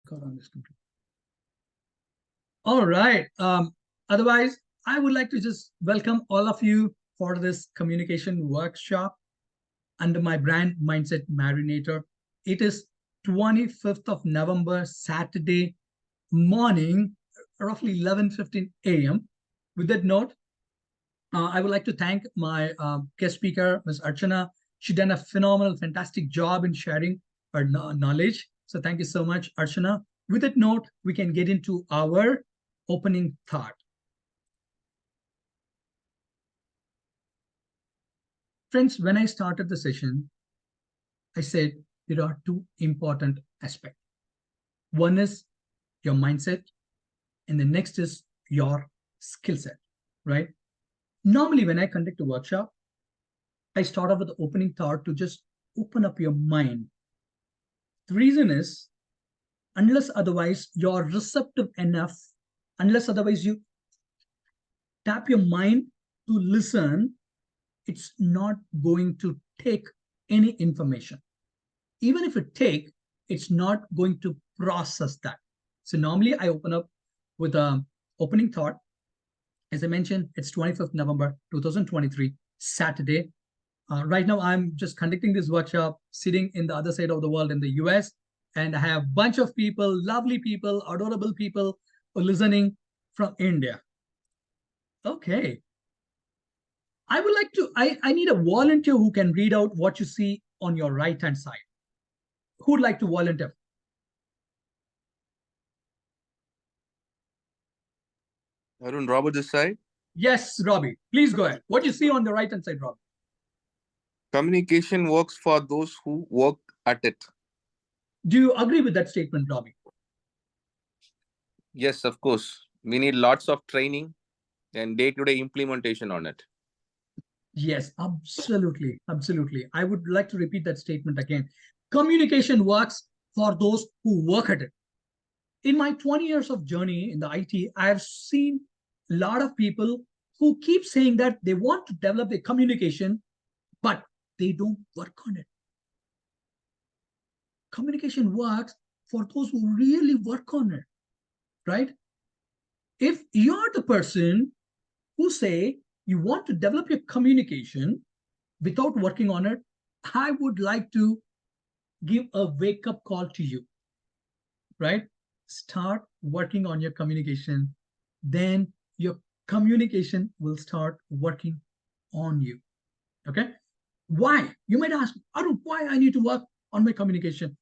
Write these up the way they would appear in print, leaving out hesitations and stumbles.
Got on this computer. All right. Otherwise, I would like to just welcome all of you for this communication workshop under my brand Mindset Marinator. It is 25th of November, Saturday morning, roughly 11:15 a.m. With that note, I would like to thank my guest speaker, Ms. Archana. She done a phenomenal, fantastic job in sharing her knowledge. So thank you so much, Archana. With that note, we can get into our opening thought. Friends, when I started the session, I said there are two important aspects. One is your mindset, and the next is your skill set, right? Normally, when I conduct a workshop, I start off with the opening thought to just open up your mind. The reason is, unless otherwise you're receptive enough, unless otherwise you tap your mind to listen, it's not going to take any information. Even if it take, it's not going to process that. So normally I open up with an opening thought. As I mentioned, it's 25th November 2023, Saturday. Right now, I'm just conducting this workshop sitting in the other side of the world in the US. And I have a bunch of people, lovely people, adorable people who are listening from India. Okay. I would like to, I need a volunteer who can read out what you see on your right-hand side. Who would like to volunteer? Arun, Robert this side. Yes, Robbie. Please go ahead. What you see on the right-hand side, Robbie? Communication works for those who work at it. Do you agree with that statement, Robbie? Yes, of course. We need lots of training and day-to-day implementation on it. Yes, absolutely. Absolutely. I would like to repeat that statement again. Communication works for those who work at it. In my 20 years of journey in the IT, I have seen a lot of people who keep saying that they want to develop their communication, but they don't work on it. Communication works for those who really work on it, right? If you're the person who say you want to develop your communication without working on it, I would like to give a wake-up call to you, right? Start working on your communication. Then your communication will start working on you, okay? Why? You might ask, Arun, why I need to work on my communication?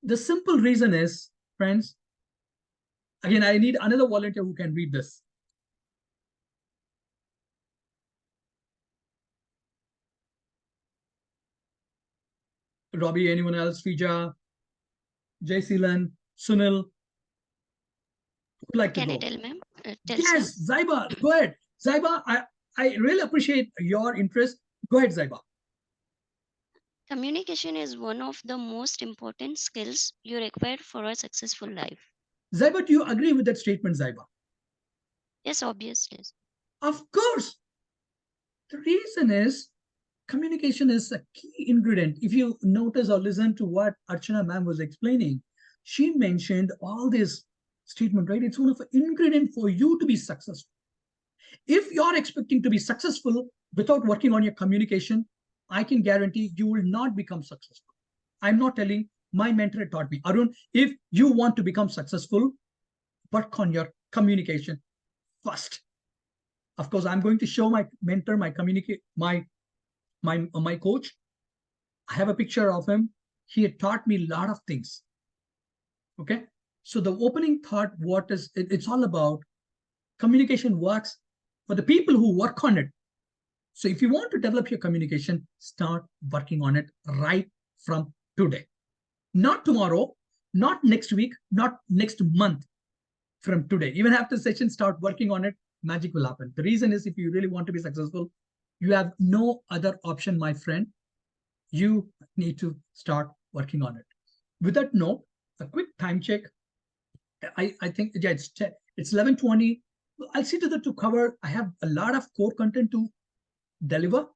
The simple reason is, friends, again, I need another volunteer who can read this. Robbie, anyone else? Fija, Jay Seelan, Sunil, would like to Can I go? tell, ma'am? Yes, Zaiba, go ahead. Zaiba, I really appreciate your interest. Go ahead, Zaiba. Communication is one of the most important skills you require for a successful life. Zaiba, do you agree with that statement, Zaiba? Yes, obviously. Of course. The reason is communication is a key ingredient. If you notice or listen to what Archana ma'am was explaining, she mentioned all this statement, right? It's one of the ingredient for you to be successful. If you're expecting to be successful without working on your communication, I can guarantee you will not become successful. I'm not telling, my mentor taught me, Arun, if you want to become successful, work on your communication first. Of course, I'm going to show my mentor, my coach. I have a picture of him. He had taught me a lot of things. Okay. So the opening thought, it's all about communication works for the people who work on it. So if you want to develop your communication, start working on it right from today. Not tomorrow, not next week, not next month, from today. Even after the session, start working on it, magic will happen. The reason is, if you really want to be successful, you have no other option, my friend. You need to start working on it. With that note, a quick time check. I think, yeah, it's 11:20. I'll see to that to cover. I have a lot of core content to deliver,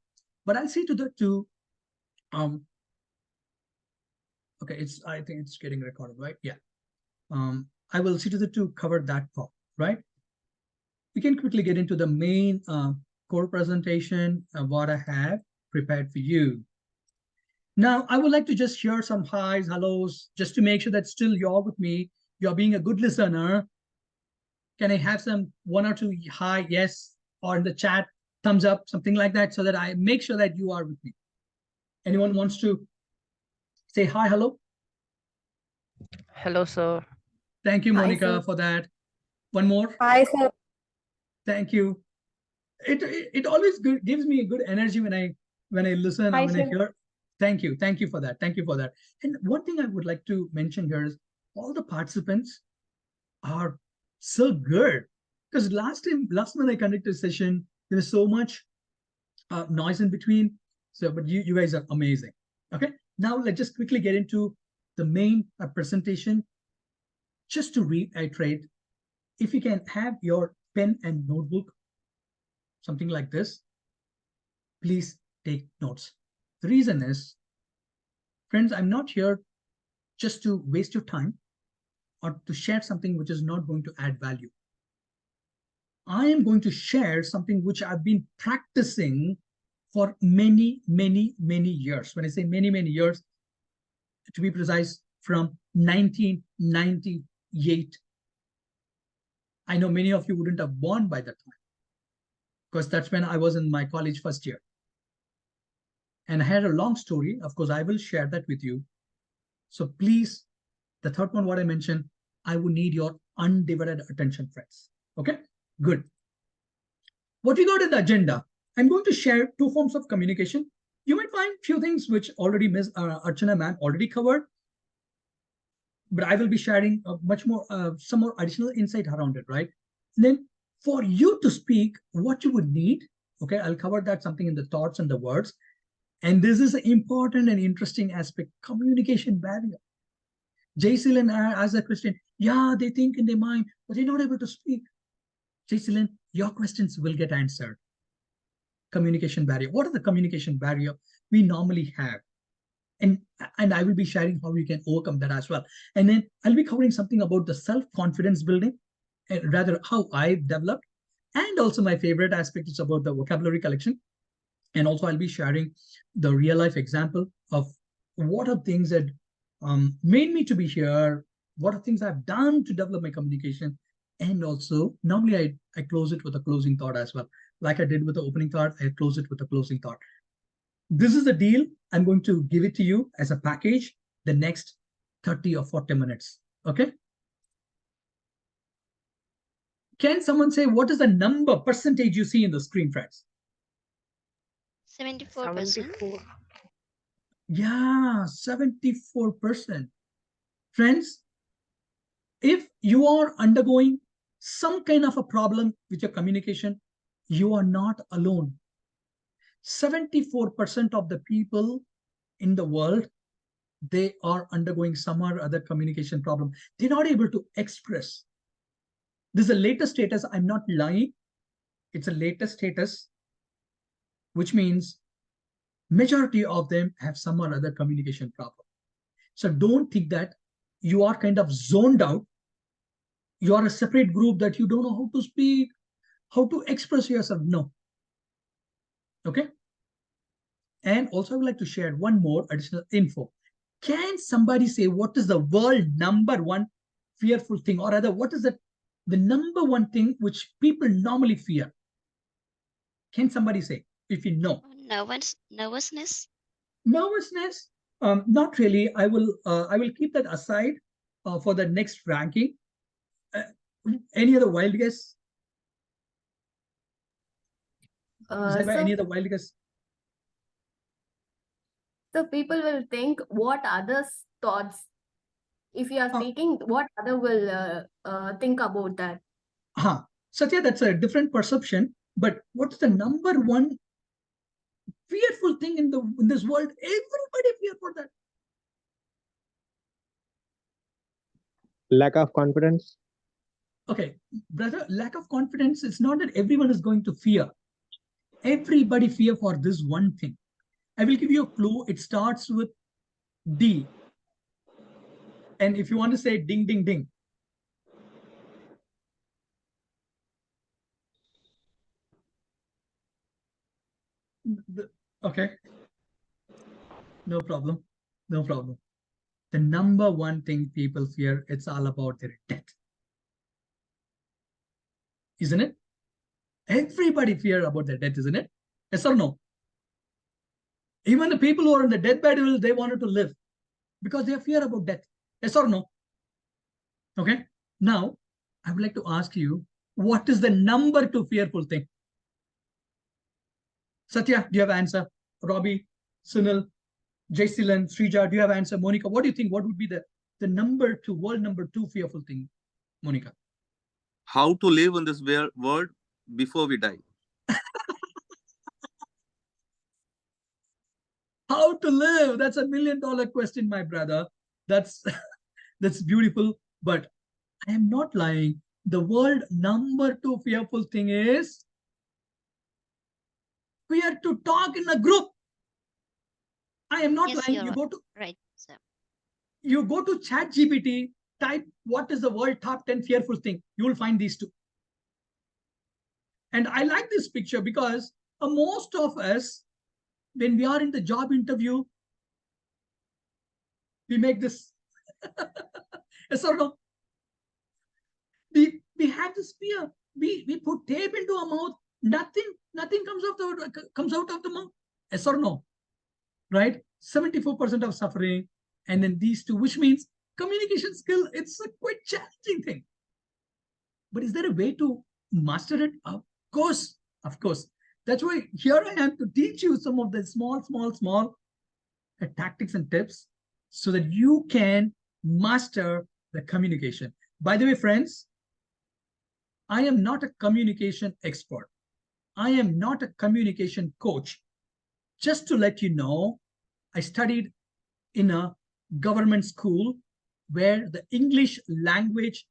but I'll see to that to okay, I think it's getting recorded, right? Yeah. I will see to the to cover that part, right? We can quickly get into the main core presentation of what I have prepared for you. Now, I would like to just share some highs, hellos, just to make sure that still you're with me. You're being a good listener. Can I have some one or two hi, yes, or in the chat, thumbs up, something like that, so that I make sure that you are with me. Anyone wants to say hi, hello? Hello, sir. Thank you, Hi, Monica, sir. for that. One more. Hi, sir. Thank you. It always gives me a good energy when I listen Hi, or when I sir. hear. Thank you for that. Thank you for that. And one thing I would like to mention here is all the participants are so good, because last month I conducted a session, there was so much noise in between. So, but you guys are amazing. Okay, now let's just quickly get into the main presentation. Just to reiterate, if you can have your pen and notebook, something like this, please take notes. The reason is, friends, I'm not here just to waste your time or to share something which is not going to add value. I am going to share something which I've been practicing for many, many, many years. When I say many, many years, to be precise, from 1998. I know many of you wouldn't have born by that time, because that's when I was in my college first year. And I had a long story. Of course, I will share that with you. So please, the third one, what I mentioned, I would need your undivided attention, friends. Okay, good. What we got in the agenda, I'm going to share two forms of communication. You might find few things which already Ms. Archana ma'am already covered, but I will be sharing much more, some more additional insight around it, right? And then for you to speak, what you would need, okay, I'll cover that something in the thoughts and the words. And this is an important and interesting aspect, communication barrier. Jaycelyn asked a question, yeah, they think in their mind, but they're not able to speak. Jaycelyn, your questions will get answered. Communication barrier. What are the communication barrier we normally have? And I will be sharing how you can overcome that as well. And then I'll be covering something about the self-confidence building, and rather how I've developed. And also my favorite aspect is about the vocabulary collection. And also I'll be sharing the real life example of what are things that made me to be here, what are things I've done to develop my communication. And also, normally I close it with a closing thought as well. Like I did with the opening thought, I close it with a closing thought. This is the deal. I'm going to give it to you as a package the next 30 or 40 minutes. Okay. Can someone say what is the number percentage you see in the screen, friends? 74%. 74. Yeah, 74%. Friends, if you are undergoing some kind of a problem with your communication, you are not alone. 74% of the people in the world, they are undergoing some or other communication problem. They're not able to express. This is the latest status. I'm not lying. It's a latest status, which means majority of them have some or other communication problem. So don't think that you are kind of zoned out. You are a separate group that you don't know how to speak, how to express yourself. No. Okay. And also I would like to share one more additional info. Can somebody say what is the world #1 fearful thing, or rather what is the #1 thing which people normally fear? Can somebody say, if you know? Nervousness. Nervousness? Not really. I will keep that aside for the next ranking. Any other wild guess? Any other wild guess? So people will think what others' thoughts. If you are speaking, what other will think about that? Satya, that's a different perception. But what's the #1 fearful thing in this world? Everybody fear for that. Lack of confidence. Okay, brother, lack of confidence. It's not that everyone is going to fear. Everybody fear for this one thing. I will give you a clue. It starts with D. And if you want to say ding, ding, ding, Okay, no problem. No problem. The number one thing people fear, it's all about their death. Isn't it? Everybody fear about their death, isn't it? Yes or no? Even the people who are in the deathbed, they wanted to live because they fear about death. Yes or no? Okay. Now, I would like to ask you, what is the number two fearful thing? Satya, do you have answer? Robbie, Sunil, Jaysilan, Srija, do you have answer? Monica, what do you think? What would be the number two, world number two fearful thing? Monica. How to live in this world before we die? How to live? That's $1 million question, my brother. That's that's beautiful. But I am not lying. The world number two fearful thing is fear to talk in a group. I am not Yes, lying. you're You go to right, sir. ChatGPT, type what is the world top 10 fearful thing. You will find these two. And I like this picture because most of us, when we are in the job interview, we make this. Yes or no? We have this fear. We put tape into our mouth. Nothing comes out of the mouth. Yes or no? Right? 74% of suffering, and then these two, which means communication skill. It's a quite challenging thing. But is there a way to master it? Of course. That's why here I am to teach you some of the small tactics and tips so that you can master the communication. By the way, friends, I am not a communication expert. I am not a communication coach. Just to let you know, I studied in a government school where the English language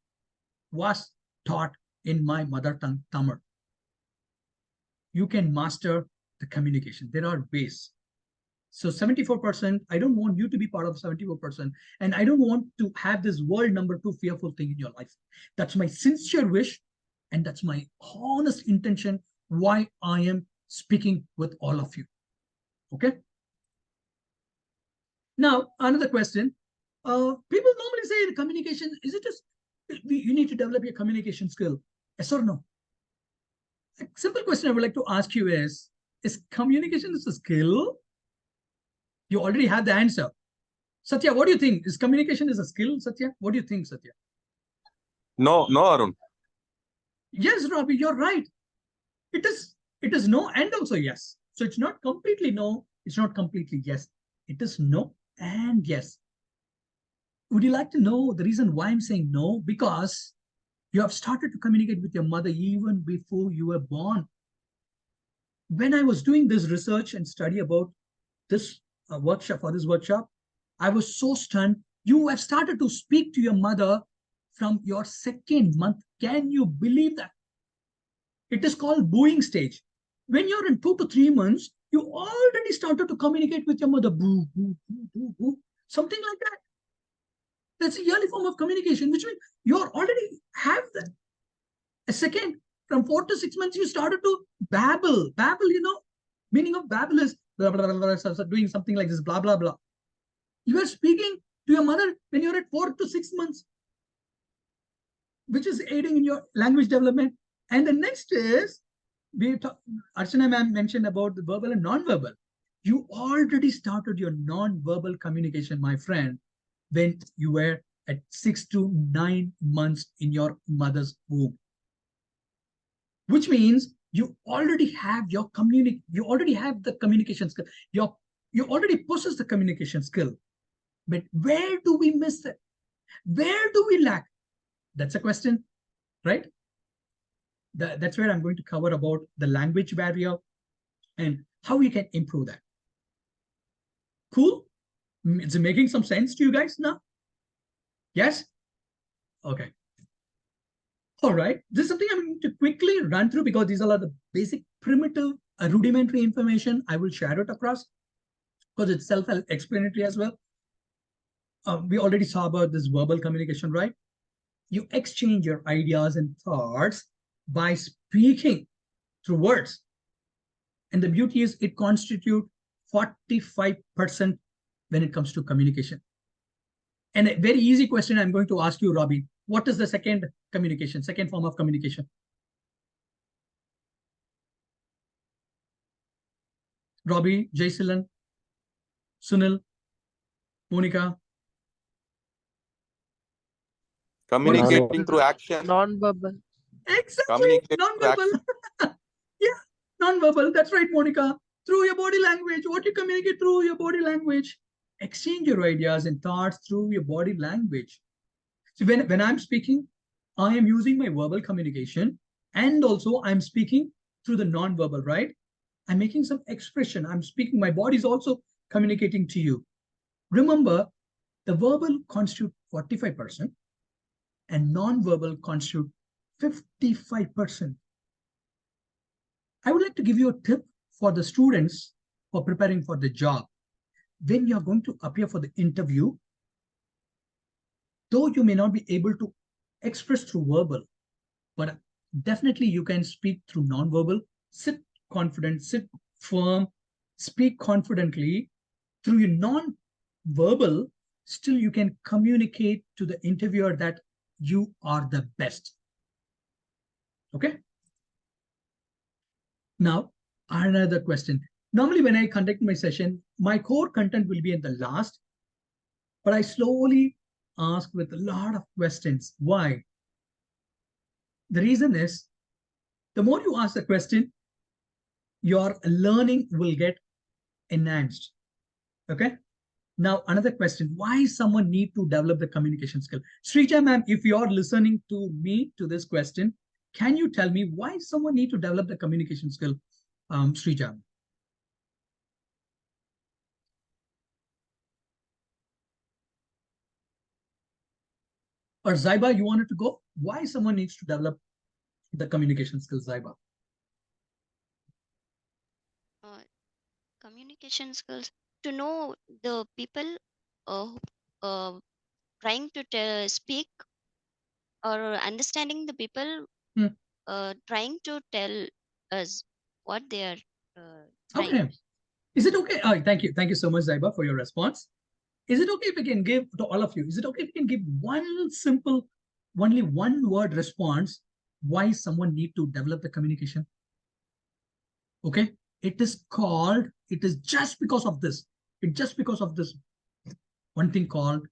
was taught in my mother tongue, Tamil. You can master the communication. There are ways. So 74%, I don't want you to be part of 74%. And I don't want to have this world number two fearful thing in your life. That's my sincere wish. And that's my honest intention why I am speaking with all of you. Okay. Now, another question. People normally say the communication, is it just, you need to develop your communication skill? Yes or no? A simple question I would like to ask you is communication is a skill? You already have the answer. Satya, what do you think? Is communication is a skill, Satya? What do you think, Satya? No, Arun. Yes, Robbie, you're right. It is no and also yes. So it's not completely no, it's not completely yes. It is no and yes. Would you like to know the reason why I'm saying no? Because you have started to communicate with your mother even before you were born. When I was doing this research and study about this workshop, I was so stunned. You have started to speak to your mother from your second month. Can you believe that? It is called booing stage. When you're in 2 to 3 months, you already started to communicate with your mother. Boo, boo, boo, boo, boo. Something like that. That's a yearly form of communication, which means you already have that. A second, from 4 to 6 months, you started to babble. Babble, meaning of babble is blah, blah, blah, blah, blah, doing something like this, blah, blah, blah. You are speaking to your mother when you're at 4 to 6 months, which is aiding in your language development. And the next is, Archana ma'am mentioned about the verbal and non-verbal. You already started your non-verbal communication, my friend, when you were at 6 to 9 months in your mother's womb. Which means you already have the communication skill. You already possess the communication skill. But where do we miss it? Where do we lack? That's a question, right? That's where I'm going to cover about the language barrier and how we can improve that. Cool? Is it making some sense to you guys now? Yes? Okay. All right. This is something I'm going to quickly run through because these are the basic, primitive, rudimentary information. I will share it across because it's self-explanatory as well. We already saw about this verbal communication, right? You exchange your ideas and thoughts by speaking through words. And the beauty is it constitutes 45% when it comes to communication. And a very easy question I'm going to ask you, Robbie. What is the second communication, second form of communication? Robbie, Jaysilan, Sunil, Monica. Communicating through action. Non-verbal. Exactly, Communicating through non-verbal. action. Yeah, non-verbal. That's right, Monica. Through your body language, what you communicate through your body language. Exchange your ideas and thoughts through your body language. So when I'm speaking, I am using my verbal communication, and also I'm speaking through the non-verbal, right? I'm making some expression. I'm speaking. My body is also communicating to you. Remember, the verbal constitute 45% and non-verbal constitute 55%. I would like to give you a tip for the students for preparing for the job. When you're going to appear for the interview, though you may not be able to express through verbal, but definitely you can speak through non-verbal. Sit confident, sit firm, speak confidently. Through your non-verbal, still you can communicate to the interviewer that you are the best. Okay? Now, another question. Normally, when I conduct my session, my core content will be in the last, but I slowly ask with a lot of questions. Why? The reason is, the more you ask the question, your learning will get enhanced. Okay? Now, another question. Why someone need to develop the communication skill? Srija ma'am, if you're listening to me to this question, can you tell me why someone need to develop the communication skill, Srija? Or Zaiba, you wanted to go? Why someone needs to develop the communication skills, Zaiba? Communication skills, to know the people trying to speak, or understanding the people trying to tell us what they are trying. Okay. Is it okay? Thank you. Thank you so much, Zaiba, for your response. Is it okay if we can give to all of you? Is it okay if we can give one simple, only one word response why someone need to develop the communication? Okay. It is called, it is just because of this. It's just because of this one thing called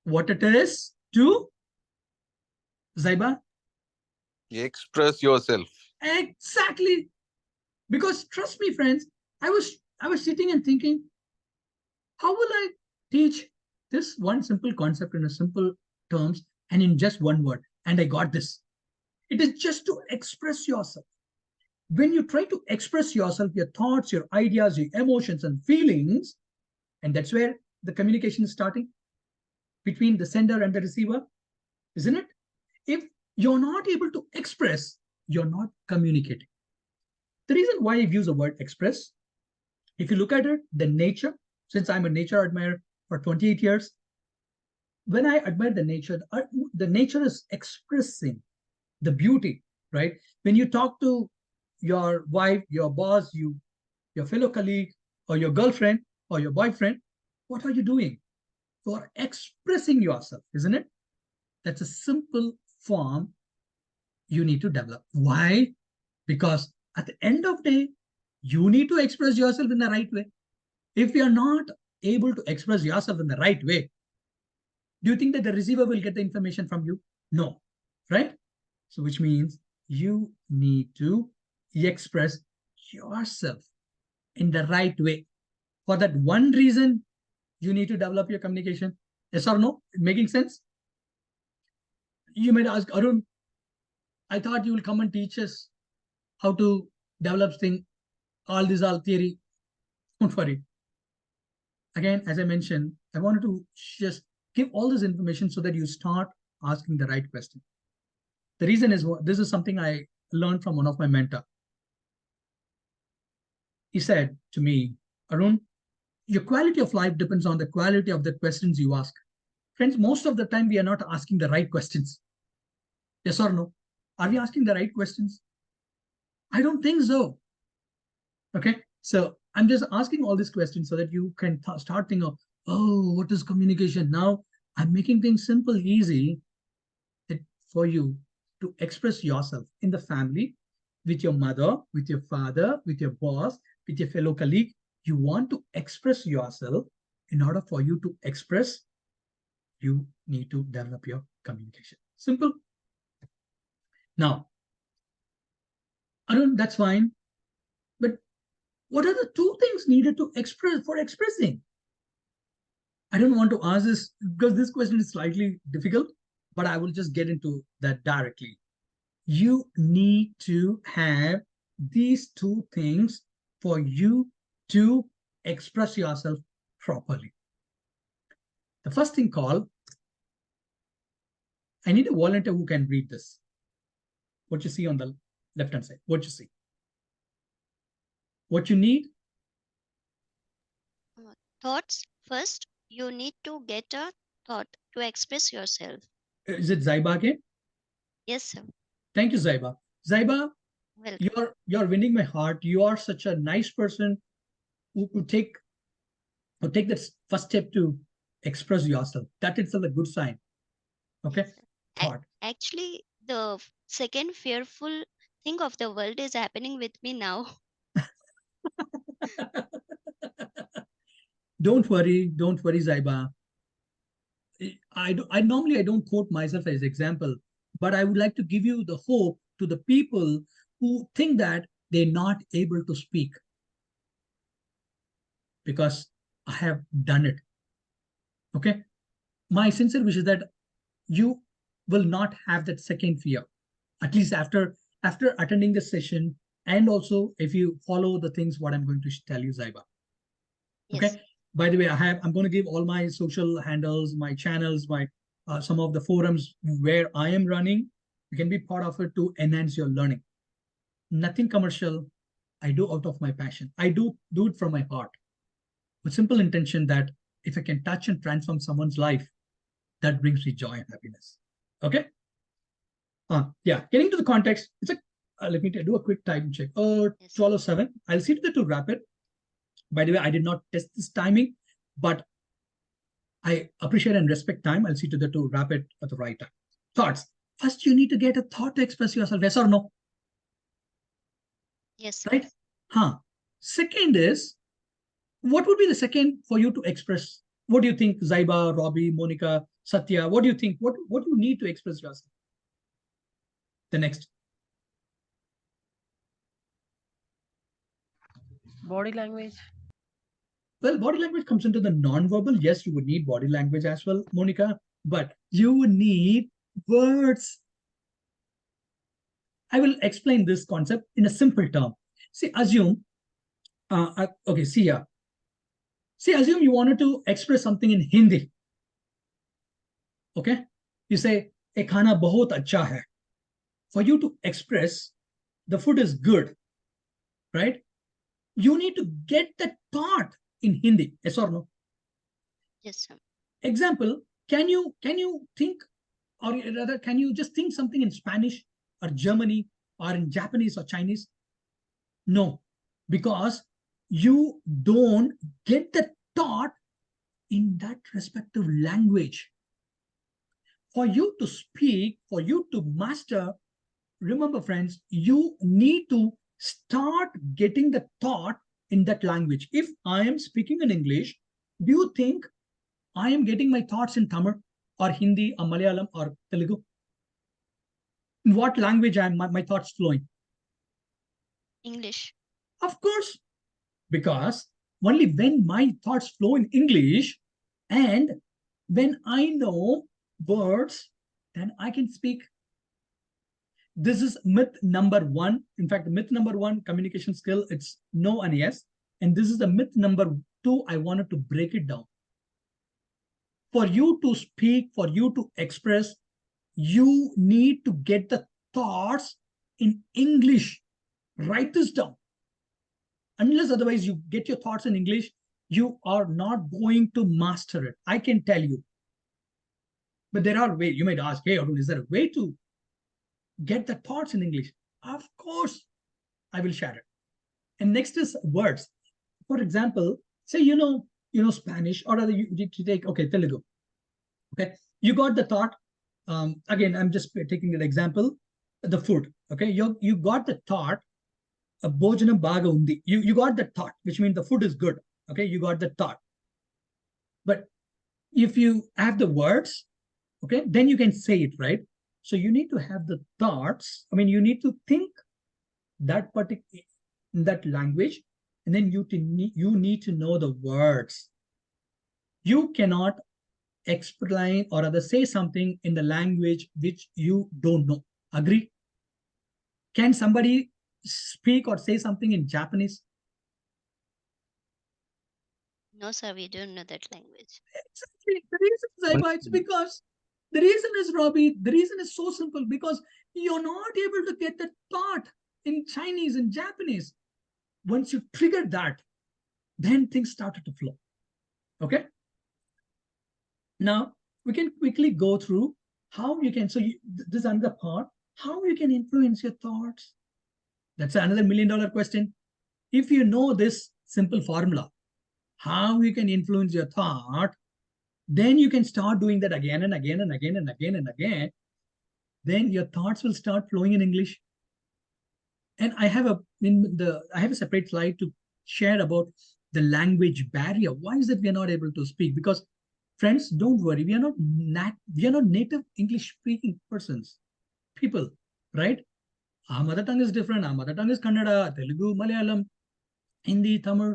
what it is to Zaiba? Express yourself. Exactly. Because trust me, friends, I was sitting and thinking, how will I teach this one simple concept in a simple terms and in just one word? And I got this. It is just to express yourself. When you try to express yourself, your thoughts, your ideas, your emotions and feelings, and that's where the communication is starting between the sender and the receiver, isn't it? If you're not able to express, you're not communicating. The reason why I use the word express, if you look at it, the nature, since I'm a nature admirer for 28 years, when I admire the nature is expressing the beauty, right? When you talk to your wife, your boss, your fellow colleague, or your girlfriend, or your boyfriend, what are you doing? You are expressing yourself, isn't it? That's a simple form you need to develop. Why? Because at the end of the day, you need to express yourself in the right way. If you're not able to express yourself in the right way, do you think that the receiver will get the information from you? No, right? So which means you need to express yourself in the right way. For that one reason, you need to develop your communication. Yes or no? Making sense? You might ask, Arun, I thought you will come and teach us how to develop things. All theory. Don't worry. Again, as I mentioned, I wanted to just give all this information so that you start asking the right question. The reason is, this is something I learned from one of my mentors. He said to me, Arun, your quality of life depends on the quality of the questions you ask. Friends, most of the time we are not asking the right questions. Yes or no? Are we asking the right questions? I don't think so. Okay, so I'm just asking all these questions so that you can start thinking of, oh, what is communication? Now I'm making things simple, easy for you to express yourself in the family, with your mother, with your father, with your boss, with your fellow colleague. You want to express yourself. In order for you to express, you need to develop your communication. Simple. Now, Arun, that's fine. But what are the two things needed to express for expressing? I don't want to ask this because this question is slightly difficult, but I will just get into that directly. You need to have these two things for you to express yourself properly. The first thing called, I need a volunteer who can read this. What you see on the left-hand side, what you see. What you need? Thoughts. First, you need to get a thought to express yourself. Is it Zaiba again? Yes, sir. Thank you, Zaiba. Zaiba, Welcome. you're winning my heart. You are such a nice person who take that first step to express yourself. That itself a good sign. Okay. Yes, sir. Thought. Actually, the second fearful thing of the world is happening with me now. Don't worry, Zaiba. I normally I don't quote myself as example, but I would like to give you the hope to the people who think that they're not able to speak, because I have done it. Okay, my sincere wish is that you will not have that second fear, at least after attending the session, and also if you follow the things what I'm going to tell you, Zaiba. Yes. Okay. By the way, I'm going to give all my social handles, my channels, my some of the forums where I am running. You can be part of it to enhance your learning. Nothing commercial. I do out of my passion. I do it from my heart, with simple intention that if I can touch and transform someone's life, that brings me joy and happiness. Okay. Yeah. Getting to the context, it's a let me do a quick time check. 12:07. I'll see to wrap it. By the way, I did not test this timing, but I appreciate and respect time. I'll see to wrap it at the right time. Thoughts. First, you need to get a thought to express yourself, yes or no? Yes. Right? Second is, what would be the second for you to express? What do you think, Zaiba, Robbie, Monica, Satya? What do you think? What you need to express yourself? The next. Body language. Well, body language comes into the non-verbal. Yes, you would need body language as well, Monica, but you would need words. I will explain this concept in a simple term. See, assume, okay, see here. See, assume you wanted to express something in Hindi. Okay? You say, "Ye khana bahut acha hai." For you to express, the food is good, right? You need to get the thought in Hindi, yes or no? Yes, sir. Example, can you think, or rather, can you just think something in Spanish or Germany or in Japanese or Chinese? No, because you don't get the thought in that respective language. For you to speak, for you to master, remember, friends, you need to start getting the thought in that language. If I am speaking in English, do you think I am getting my thoughts in Tamil or Hindi or Malayalam or Telugu? In what language are my thoughts flowing? English. Of course, because only when my thoughts flow in English and when I know words, then I can speak. This is myth number one. In fact, myth number one, communication skill, it's no and yes. And this is the myth number two. I wanted to break it down. For you to speak, for you to express, you need to get the thoughts in English. Write this down. Unless otherwise you get your thoughts in English, you are not going to master it. I can tell you. But there are ways. You might ask, hey, Arun, is there a way to get the thoughts in English? Of course. I will share it. And next is words. For example, say you know Spanish, or rather you take Telugu. Okay, you got the thought. Again, I'm just taking an example. The food. Okay, you got the thought. A bhojanam baga undi. You got the thought, which means the food is good. Okay, you got the thought. But if you have the words, okay, then you can say it, right? So you need to have the thoughts. I mean, you need to think that particular in that language, and then you need to know the words. You cannot explain or rather say something in the language which you don't know. Agree? Can somebody speak or say something in Japanese? No, sir, we don't know that language. Exactly. The reason, Zaiba, it's because the reason is, Robbie, the reason is so simple, because you're not able to get the thought in Chinese and Japanese. Once you trigger that, then things started to flow. Okay. Now we can quickly go through how you can. So this is another part. How you can influence your thoughts. That's another $1 million question. If you know this simple formula, how you can influence your thought, then you can start doing that again and again and again and again and again. Then your thoughts will start flowing in English. And I have a separate slide to share about the language barrier. Why is it we are not able to speak? Because friends, don't worry, we are not native English speaking people, right? Our mother tongue is different. Our mother tongue is Kannada, Telugu, Malayalam, Hindi, Tamil.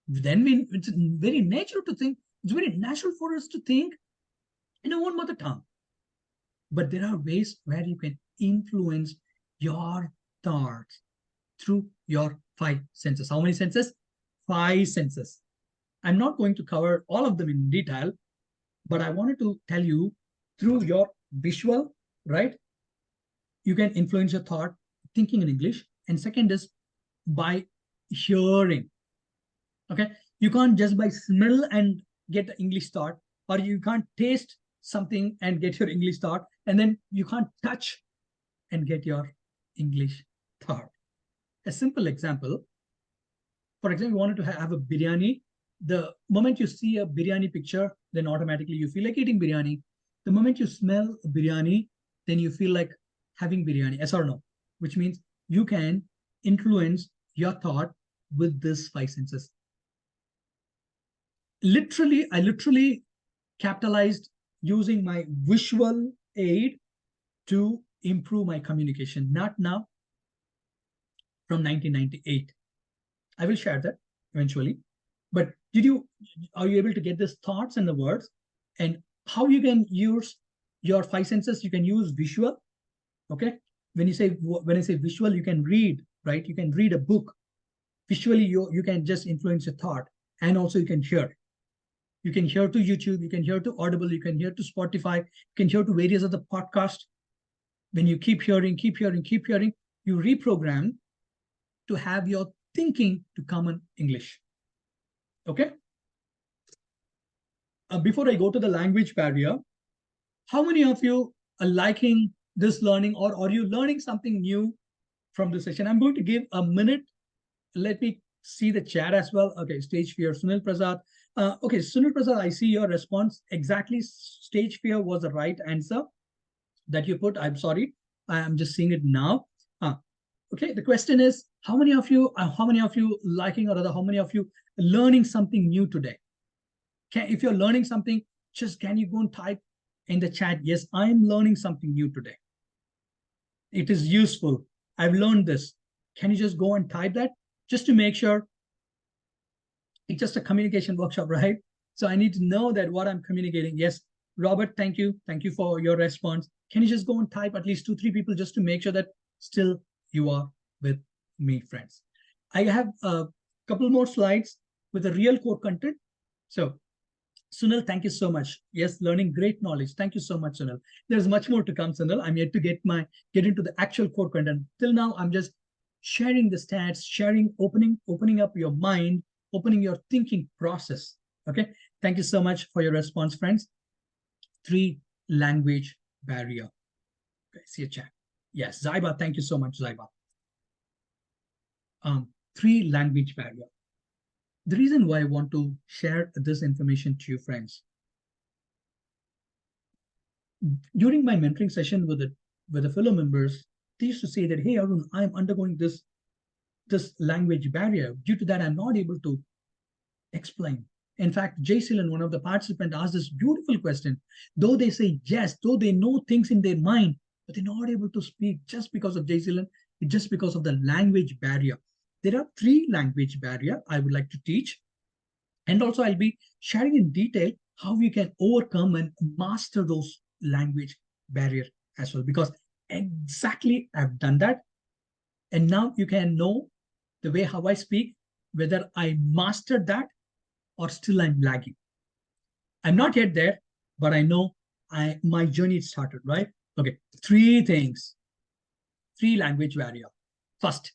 Then it's very natural to think. It's very natural for us to think in our own mother tongue. But there are ways where you can influence your thoughts through your 5 senses. How many senses? 5 senses. I'm not going to cover all of them in detail, but I wanted to tell you through your visual, right? You can influence your thought, thinking in English. And second is by hearing. Okay, you can't just by smell and get the English thought, or you can't taste something and get your English thought, and then you can't touch and get your English thought. A simple example. For example, you wanted to have a biryani. The moment you see a biryani picture, then automatically you feel like eating biryani. The moment you smell biryani, then you feel like having biryani. Yes or no? Which means you can influence your thought with these 5 senses. I literally capitalized using my visual aid to improve my communication. Not now, from 1998. I will share that eventually. But are you able to get these thoughts and the words? And how you can use your 5 senses? You can use visual. Okay. When I say visual, you can read, right? You can read a book. Visually, you can just influence your thought. And also you can hear. You can hear to YouTube, you can hear to Audible, you can hear to Spotify, you can hear to various other podcasts. When you keep hearing, you reprogram to have your thinking to come in English. Okay. Before I go to the language barrier, how many of you are liking this learning, or are you learning something new from this session? I'm going to give a minute. Let me see the chat as well. Okay, stage fear, Sunil Prasad. Okay, Sunil Prasad, I see your response. Exactly, stage fear was the right answer that you put. I'm sorry, I'm just seeing it now. Okay, the question is, how many of you liking, or rather, how many of you learning something new today? If you're learning something, can you go and type in the chat, yes, I'm learning something new today. It is useful. I've learned this. Can you just go and type that just to make sure? It's just a communication workshop, right? So I need to know that what I'm communicating. Yes, Robert, thank you. Thank you for your response. Can you just go and type at least 2-3 people just to make sure that still you are with me, friends? I have a couple more slides with the real core content. So Sunil, thank you so much. Yes, learning great knowledge. Thank you so much, Sunil. There's much more to come, Sunil. I'm yet to get into the actual core content. Till now, I'm just sharing the stats, opening up your mind, opening your thinking process. Okay. Thank you so much for your response, friends. 3 language barrier. Okay, see a chat. Yes, Zaiba. Thank you so much, Zaiba. three language barrier. The reason why I want to share this information to you, friends, during my mentoring session with the fellow members, they used to say that, hey, Arun, I'm undergoing this language barrier. Due to that, I'm not able to explain. In fact, Jaysilan, one of the participants, asked this beautiful question. Though they say yes, though they know things in their mind, but they're not able to speak just because of Jaysilan, just because of the language barrier. There are three language barrier I would like to teach. And also I'll be sharing in detail how we can overcome and master those language barrier as well, because exactly I've done that. And now you can know the way how I speak, whether I mastered that or still I'm lagging. I'm not yet there, but I know my journey started, right? Okay, three things, three language barrier. First,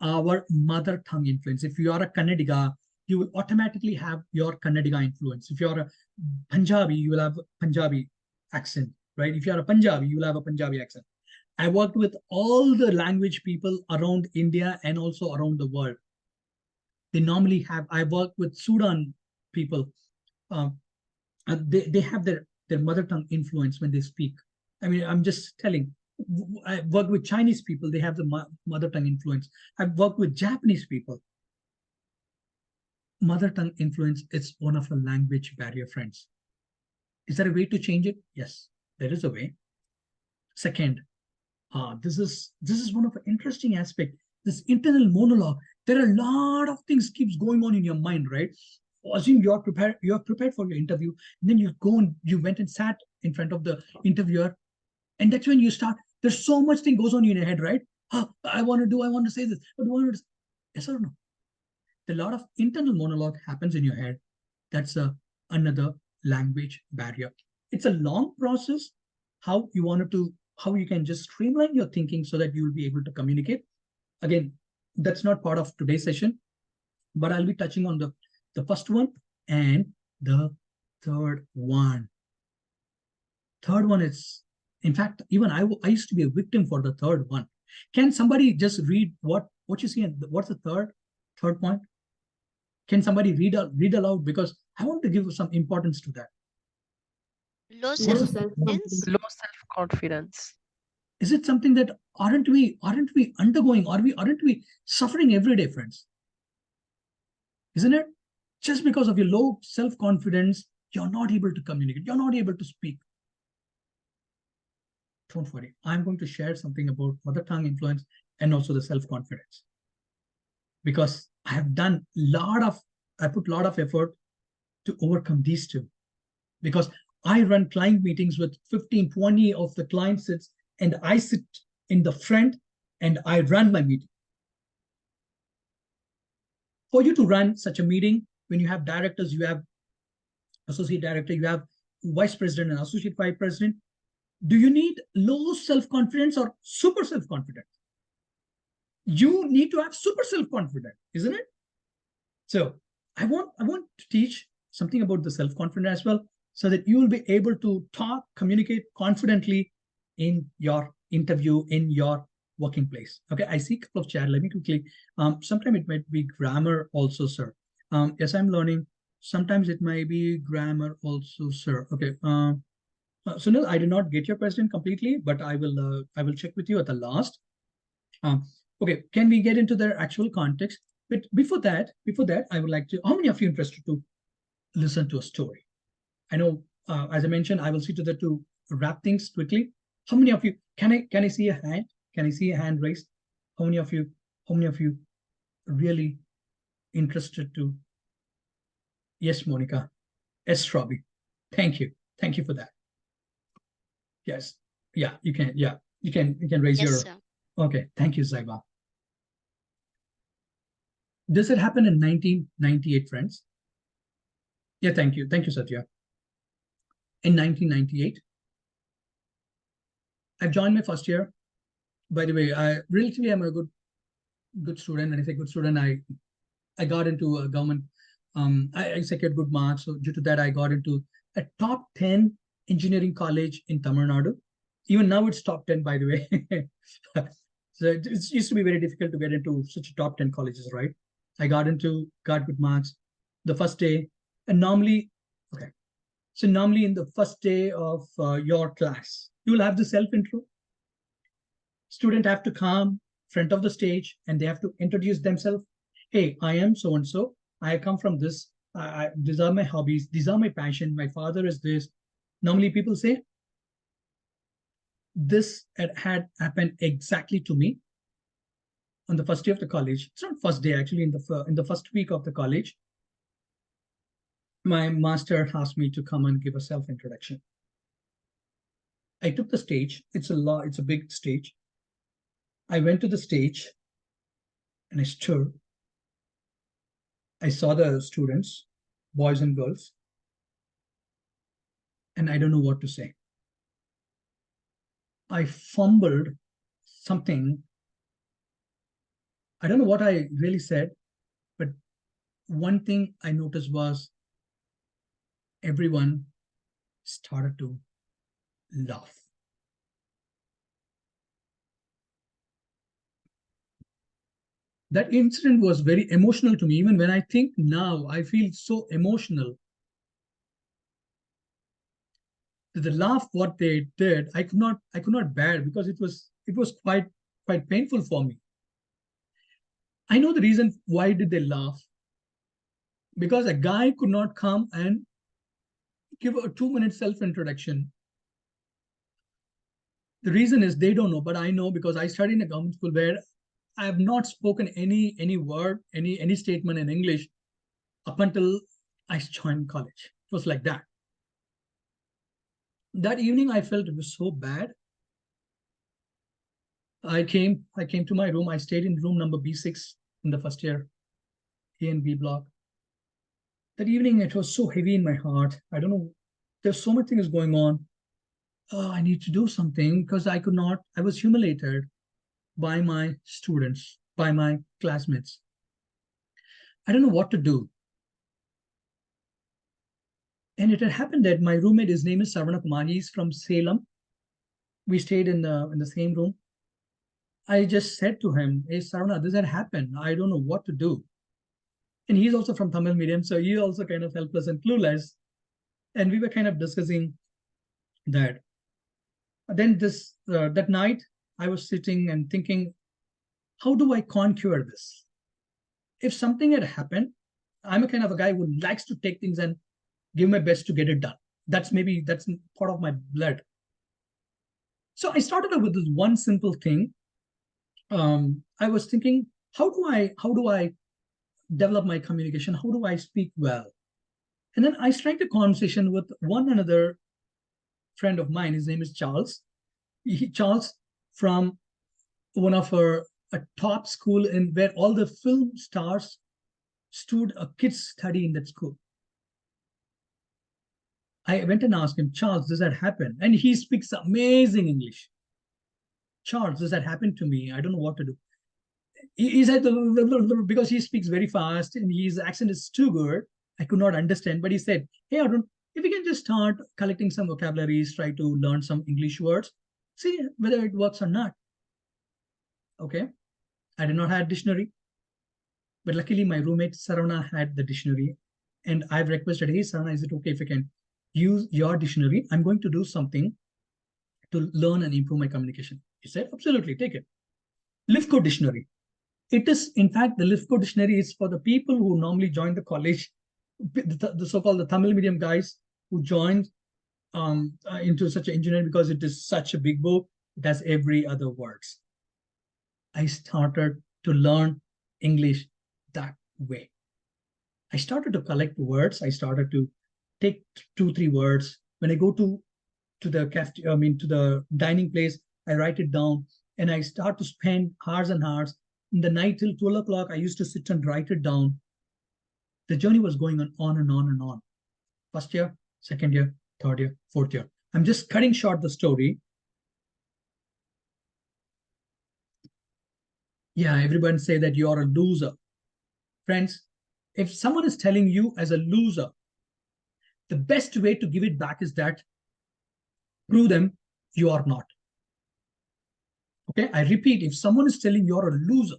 our mother tongue influence. If you are a Kannadiga, you will automatically have your Kannadiga influence. If you're a Punjabi, you will have Punjabi accent, right? If you're a Punjabi, you will have a Punjabi accent. I worked with all the language people around India and also around the world. They normally have, I worked with Sudan people. They have their mother tongue influence when they speak. I mean, I'm just telling, I work with Chinese people, they have the mother tongue influence. I've worked with Japanese people. Mother tongue influence is one of the language barrier, friends. Is there a way to change it? Yes, there is a way. Second, this is one of the interesting aspects. This internal monologue. There are a lot of things keeps going on in your mind, right? Assume you're prepared for your interview, and then you went and sat in front of the interviewer, and that's when you start. There's so much thing goes on in your head, right? I want to say this, but yes or no? A lot of internal monologue happens in your head. That's another language barrier. It's a long process. How you can just streamline your thinking so that you will be able to communicate. Again, that's not part of today's session, but I'll be touching on the first one and the third one. Third one is, in fact, even I used to be a victim for the third one. Can somebody just read what you see and what's the third point? Can somebody read aloud, because I want to give some importance to that. Low self-confidence. Low self-confidence. Is it something that aren't we undergoing? Aren't we suffering every day, friends? Isn't it? Just because of your low self-confidence, you're not able to communicate. You're not able to speak. Don't worry. I'm going to share something about mother tongue influence and also the self-confidence. Because I have put a lot of effort to overcome these two. Because I run client meetings with 15, 20 of the clients sits, and I sit in the front and I run my meeting. For you to run such a meeting, when you have directors, you have associate director, you have vice president and associate vice president, do you need low self-confidence or super self-confidence? You need to have super self-confidence, isn't it? So I want to teach something about the self-confidence as well, so that you will be able to talk, communicate confidently in your interview, in your working place. Okay, I see a couple of chat. Let me quickly. Sometimes it might be grammar also, sir. Yes, I'm learning. Sometimes it might be grammar also, sir. Okay. Sunil, I did not get your question completely, but I will check with you at the last. Okay, can we get into the actual context? But before that, I would like to. How many of you interested to listen to a story? I know, as I mentioned, I will see to that to wrap things quickly. How many of you can I see a hand? Can I see a hand raised? How many of you really interested to? Yes, Monica. Yes, Robbie. Thank you for that. Yes, yeah, you can. Yeah, you can raise Yes, your. sir. Okay, thank you, Zaiba. This had happened in 1998, friends. Yeah, thank you, Satya. In 1998, I've joined my first year. By the way, I am a good student, and if a good student, I got into a government. I secured good marks, so due to that, I got into a top 10 engineering college in Tamil Nadu. Even now, it's top 10, by the way. So it used to be very difficult to get into such a top 10 colleges, right? I got good marks the first day. And normally, okay. So normally in the first day of your class, you will have the self-intro. Student have to come front of the stage and they have to introduce themselves. Hey, I am so-and-so. I come from this. These are my hobbies. These are my passion. My father is this. Normally people say, this had happened exactly to me on the first day of the college. It's not first day, actually, in the first week of the college. My master asked me to come and give a self-introduction. I took the stage. It's a big stage. I went to the stage and I stood. I saw the students, boys and girls, and I don't know what to say. I fumbled something. I don't know what I really said, but one thing I noticed was everyone started to laugh. That incident was very emotional to me. Even when I think now, I feel so emotional. The laugh, what they did, I could not bear, because it was quite painful for me. I know the reason why did they laugh. Because a guy could not come and give a 2-minute self-introduction. The reason is they don't know, but I know, because I studied in a government school where I have not spoken any word, any statement in English up until I joined college. It was like that. That evening, I felt it was so bad. I came to my room. I stayed in room number B6 in the first year, A and B block. That evening, it was so heavy in my heart. I don't know. There's so much things going on. Oh, I need to do something, because I could not. I was humiliated by my students, by my classmates. I don't know what to do. And it had happened that my roommate, his name is Sarvana Kumar. He's from Salem. We stayed in the same room. I just said to him, hey, Sarvana, this had happened. I don't know what to do. And he's also from Tamil medium, so he also kind of helpless and clueless. And we were kind of discussing that. Then that night, I was sitting and thinking, how do I conquer this? If something had happened, I'm a kind of a guy who likes to take things and give my best to get it done. That's part of my blood. So I started with this one simple thing. I was thinking, how do I develop my communication? How do I speak well? And then I strike a conversation with one another friend of mine. His name is Charles. Charles from one of a top school where all the film stars stood a kids study in that school. I went and asked him, Charles, does that happen? And he speaks amazing English. Charles, does that happen to me? I don't know what to do. He said, because he speaks very fast and his accent is too good, I could not understand. But he said, hey, Arun, if we can just start collecting some vocabularies, try to learn some English words, see whether it works or not. Okay. I did not have a dictionary. But luckily, my roommate, Saravana, had the dictionary. And I've requested, hey, Saravana, is it okay if I can use your dictionary? I'm going to do something to learn and improve my communication. He said, absolutely, take it. Lifco Dictionary. It is, in fact, the Lifco Dictionary is for the people who normally join the college, the so-called the Tamil medium guys who joined into such an engineering, because it is such a big book. It has every other words. I started to learn English that way. I started to collect words. I started to take 2-3 words. When I go to the dining place, I write it down and I start to spend hours and hours. In the night till 12 o'clock, I used to sit and write it down. The journey was going on and on and on. First year, second year, third year, fourth year. I'm just cutting short the story. Yeah, everyone say that you're a loser. Friends, if someone is telling you as a loser, the best way to give it back is that prove them you are not. Okay, I repeat, if someone is telling you're a loser,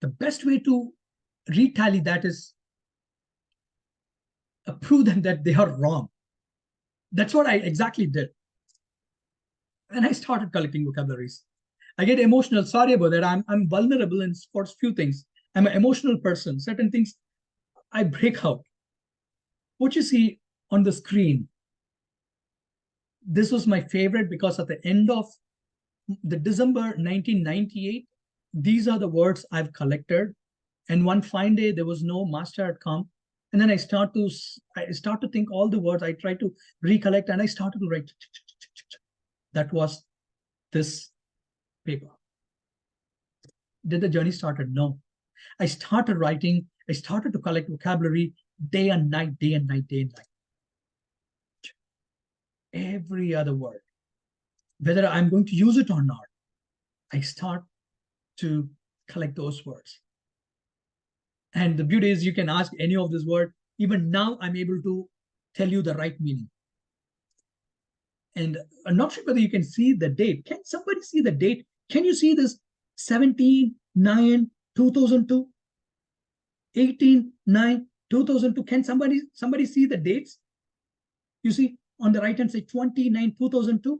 the best way to retally that is prove them that they are wrong. That's what I exactly did. And I started collecting vocabularies. I get emotional. Sorry about that. I'm vulnerable in for few things. I'm an emotional person. Certain things I break out. What you see on the screen, this was my favorite because at the end of the December 1998, these are the words I've collected. And one fine day, there was no master had come. And then I start to think all the words. I try to recollect and I started to write. That was this paper. Did the journey started? No. I started writing. I started to collect vocabulary day and night, day and night, day and night. Every other word, whether I'm going to use it or not, I start to collect those words. And the beauty is you can ask any of this word. Even now, I'm able to tell you the right meaning. And I'm not sure whether you can see the date. Can somebody see the date? Can you see this 17/9/2002? 18/9/2002. Can somebody see the dates? You see on the right hand side, 29/2002.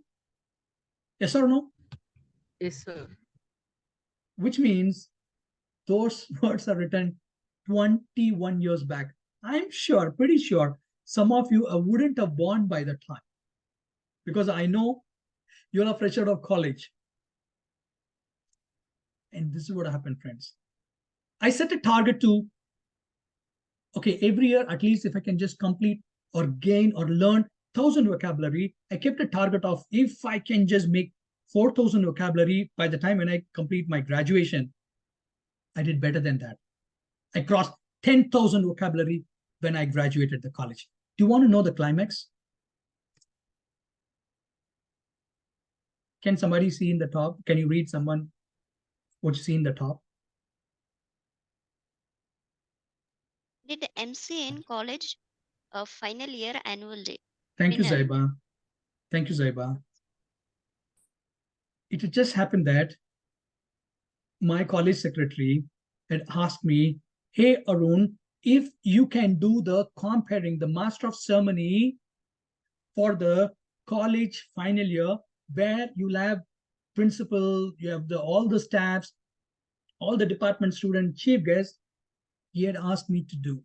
Yes or no? Yes, sir. Which means those words are written 21 years back. I'm sure, pretty sure, some of you wouldn't have born by the time. Because I know you're a fresh out of college. And this is what happened, friends. I set a target to, okay, every year, at least if I can just complete or gain or learn 1,000 vocabulary, I kept a target of if I can just make 4,000 vocabulary by the time when I complete my graduation, I did better than that. I crossed 10,000 vocabulary when I graduated the college. Do you want to know the climax? Can somebody see in the top? Can you read someone what you see in the top? Did MC in college final year annual day? Thank you, Winner. Zaiba. Thank you, Zaiba. It just happened that my college secretary had asked me, hey, Arun, if you can do the comparing the master of ceremony for the college final year, where you'll have principal, you have all the staffs, all the department student, chief guests, he had asked me to do.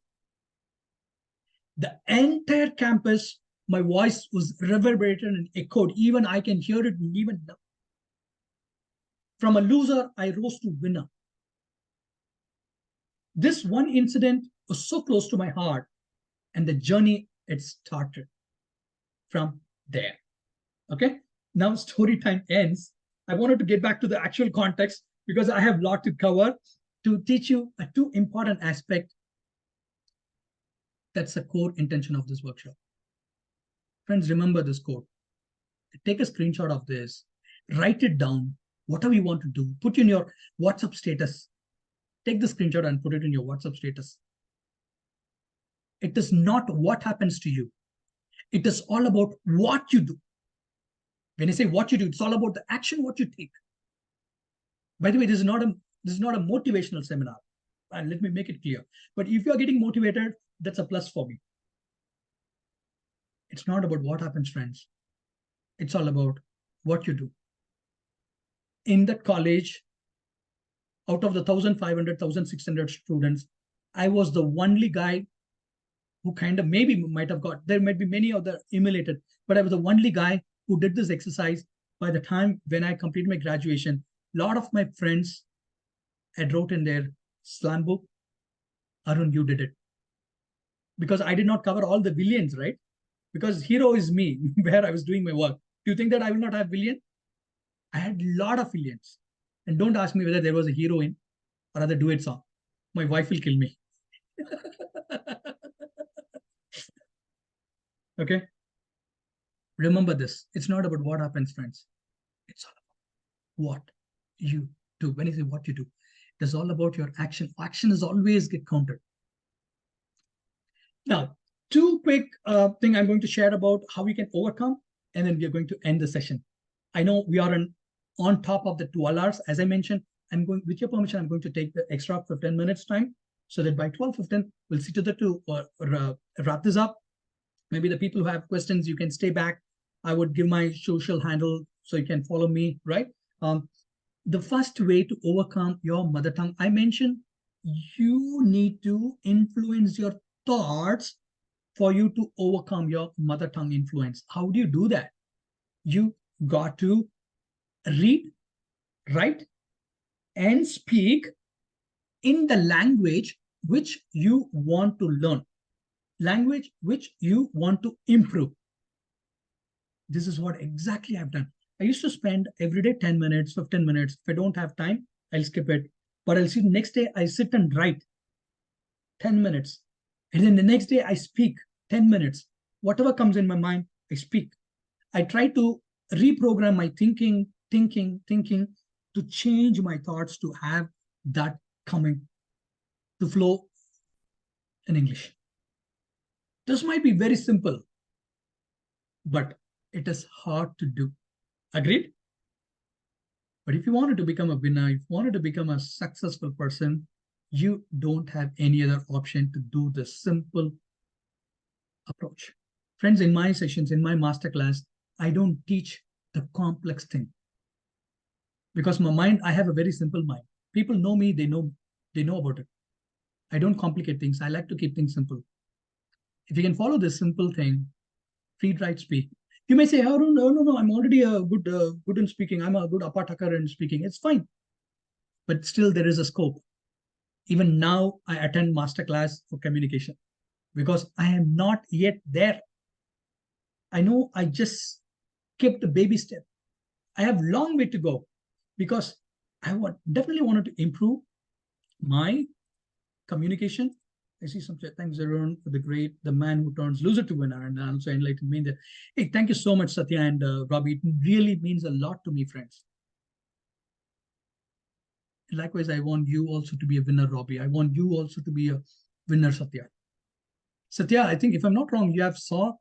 The entire campus, my voice was reverberated and echoed. Even I can hear it even now. From a loser, I rose to winner. This one incident was so close to my heart, and the journey, it started from there. Okay, now story time ends. I wanted to get back to the actual context because I have a lot to cover to teach you a two important aspects. That's the core intention of this workshop. Friends, remember this quote. Take a screenshot of this, write it down, whatever you want to do, put in your WhatsApp status. Take the screenshot and put it in your WhatsApp status. It is not what happens to you. It is all about what you do. When I say what you do, it's all about the action, what you take. By the way, this is not a motivational seminar. And let me make it clear. But if you're getting motivated, that's a plus for me. It's not about what happens, friends. It's all about what you do. In that college, out of the 1,500, 1,600 students, I was the only guy who kind of maybe might have got, there might be many other emulated, but I was the only guy who did this exercise. By the time when I completed my graduation, a lot of my friends had wrote in their slam book, Arun, you did it. Because I did not cover all the villains, right? Because hero is me, where I was doing my work. Do you think that I will not have villain? I had a lot of villains. And don't ask me whether there was a heroine or other duet song. My wife will kill me. Okay? Remember this. It's not about what happens, friends. It's all about what you do. When I say what you do, it's all about your action. Action is always get counted. Now, two quick things I'm going to share about how we can overcome, and then we are going to end the session. I know we are on top of the 12 hours. As I mentioned, I'm going, with your permission, I'm going to take the extra 15 minutes time so that by 12:15, we'll see to the wrap this up. Maybe the people who have questions, you can stay back. I would give my social handle so you can follow me, right? The first way to overcome your mother tongue, I mentioned, you need to influence your thoughts for you to overcome your mother tongue influence. How do you do that? You got to read, write, and speak in the language which you want to learn, language which you want to improve. This is what exactly I've done. I used to spend every day 10 minutes, 15 minutes. If I don't have time, I'll skip it. But I'll see the next day, I sit and write 10 minutes. And then the next day, I speak 10 minutes. Whatever comes in my mind, I speak. I try to reprogram my thinking to change my thoughts to have that coming to flow in English. This might be very simple, but it is hard to do. Agreed? But if you wanted to become a winner, if you wanted to become a successful person, you don't have any other option to do the simple approach. Friends, in my sessions, in my masterclass, I don't teach the complex thing. Because my mind, I have a very simple mind. People know me, they know about it. I don't complicate things. I like to keep things simple. If you can follow this simple thing, read, write, speak. You may say, oh, no, I'm already a good in speaking. I'm a good apataka in speaking. It's fine. But still there is a scope. Even now, I attend masterclass for communication because I am not yet there. I know I just skipped a baby step. I have a long way to go because I definitely wanted to improve my communication. I see some thanks around for the man who turns loser to winner, and also enlightened me that. Hey, thank you so much, Satya and Robbie. It really means a lot to me, friends. Likewise, I want you also to be a winner, Robbie. I want you also to be a winner, Satya. Satya, I think if I'm not wrong, you have saw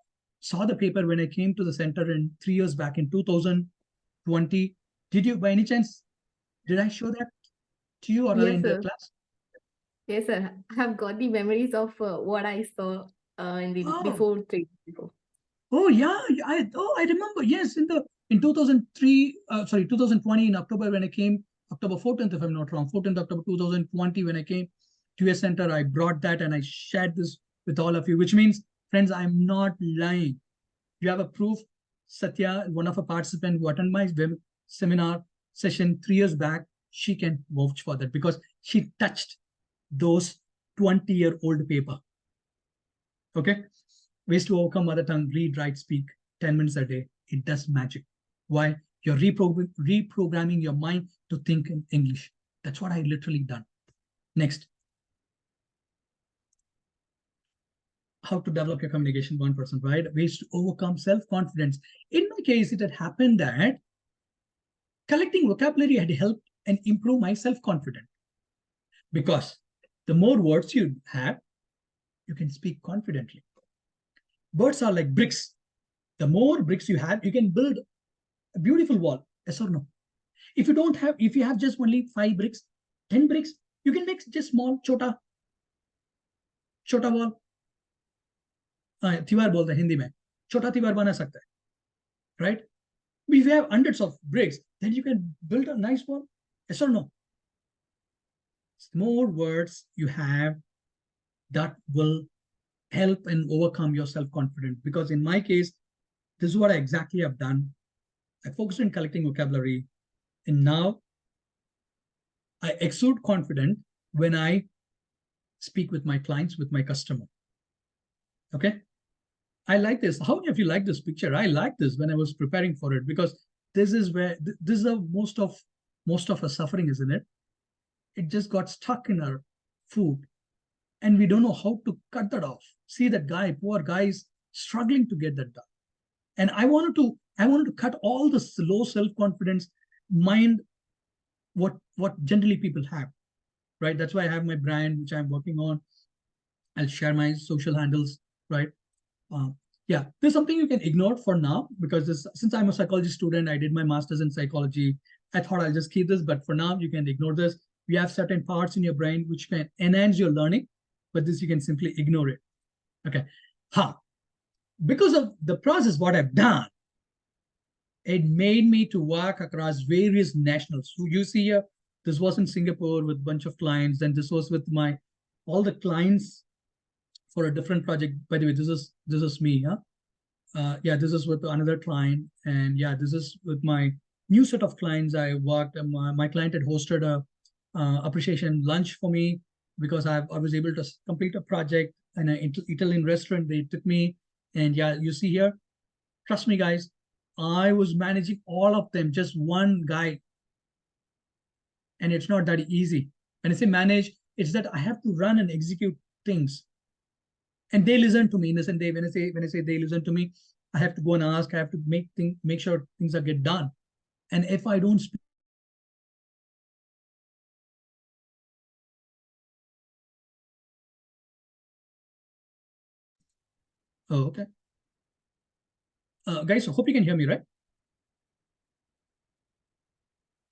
the paper when I came to the center in 3 years back in 2020. Did you, by any chance, did I show that to you or Yes, in the sir. class? Yes, sir. I have got the memories of what I saw in the before 3 years ago. Oh yeah, I remember. Yes, in 2003, 2020 in October when I came, October 14th, if I'm not wrong, 14th October 2020 when I came to US Center, I brought that and I shared this with all of you, which means, friends, I'm not lying. You have a proof. Satya, one of a participant who attended my seminar session 3 years back, she can vouch for that because she touched those 20-year-old paper. Okay. Ways to overcome mother tongue, read, write, speak, 10 minutes a day. It does magic. Why? You're reprogramming your mind to think in English. That's what I literally done. Next. How to develop your communication 1%, right? Ways to overcome self-confidence. In my case, it had happened that collecting vocabulary had helped and improved my self-confidence. Because the more words you have, you can speak confidently. Words are like bricks. The more bricks you have, you can build a beautiful wall. Yes or no? If you have just only 5 bricks, 10 bricks, you can make just small, chota wall. Tiwar बोलते हैं हिंदी में, छोटा तिवार बना सकता है, right? If you have hundreds of bricks, then you can build a nice wall. Yes or no? More words you have, that will help and overcome your self-confidence. Because in my case, this is what I exactly have done. I focused on collecting vocabulary, and now I exude confidence when I speak with my clients, with my customer. Okay. I like this. How many of you like this picture? I like this when I was preparing for it because this is where this is the most of our suffering, isn't it? It just got stuck in our food and we don't know how to cut that off. See that guy, poor guy is struggling to get that done. And I wanted to cut all this low self-confidence mind, what generally people have, right? That's why I have my brand, which I'm working on. I'll share my social handles, right? Yeah, there's something you can ignore for now because since I'm a psychology student, I did my master's in psychology. I thought I'll just keep this, but for now you can ignore this. We have certain parts in your brain which can enhance your learning, but this you can simply ignore it. Okay. Because of the process, what I've done, it made me to work across various nationals. So you see here, this was in Singapore with a bunch of clients, and this was with all the clients for a different project. By the way, this is me, huh? Yeah, this is with another client, and yeah, this is with my new set of clients. I worked. My client had hosted a appreciation lunch for me because I was able to complete a project in an Italian restaurant. They took me, and yeah, you see here. Trust me, guys, I was managing all of them, just one guy, and it's not that easy. When I say manage, it's that I have to run and execute things. And they listen to me in the sense when I say they listen to me, I have to go and ask, I have to make sure things are get done. And if I don't speak, oh, okay. Guys, I hope you can hear me, right?